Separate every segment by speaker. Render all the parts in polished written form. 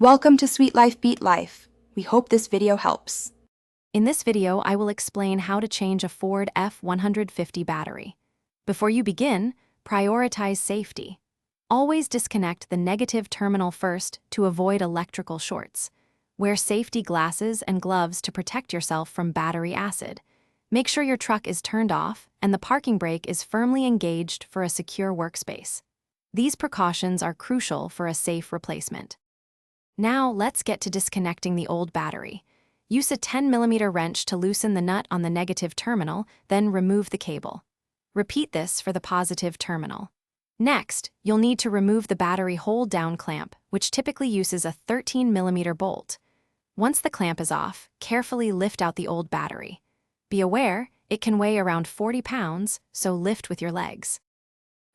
Speaker 1: Welcome to Sweet Life Beat Life. We hope this video helps.
Speaker 2: In this video, I will explain how to change a Ford F150 battery. Before you begin, prioritize safety. Always disconnect the negative terminal first to avoid electrical shorts. Wear safety glasses and gloves to protect yourself from battery acid. Make sure your truck is turned off and the parking brake is firmly engaged for a secure workspace. These precautions are crucial for a safe replacement. Now, let's get to disconnecting the old battery. Use a 10mm wrench to loosen the nut on the negative terminal, then remove the cable. Repeat this for the positive terminal. Next, you'll need to remove the battery hold-down clamp, which typically uses a 13mm bolt. Once the clamp is off, carefully lift out the old battery. Be aware, it can weigh around 40 pounds, so lift with your legs.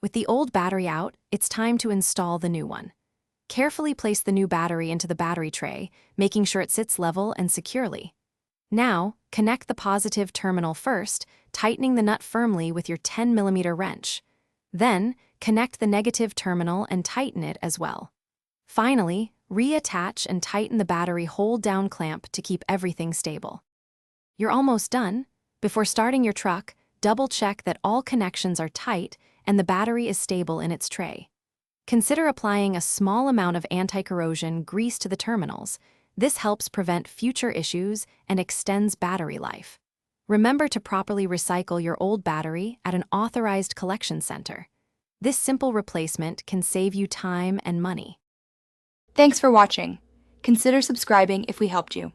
Speaker 2: With the old battery out, it's time to install the new one. Carefully place the new battery into the battery tray, making sure it sits level and securely. Now, connect the positive terminal first, tightening the nut firmly with your 10mm wrench. Then, connect the negative terminal and tighten it as well. Finally, reattach and tighten the battery hold-down clamp to keep everything stable. You're almost done. Before starting your truck, double-check that all connections are tight and the battery is stable in its tray. Consider applying a small amount of anti-corrosion grease to the terminals. This helps prevent future issues and extends battery life. Remember to properly recycle your old battery at an authorized collection center. This simple replacement can save you time and money.
Speaker 1: Thanks for watching. Consider subscribing if we helped you.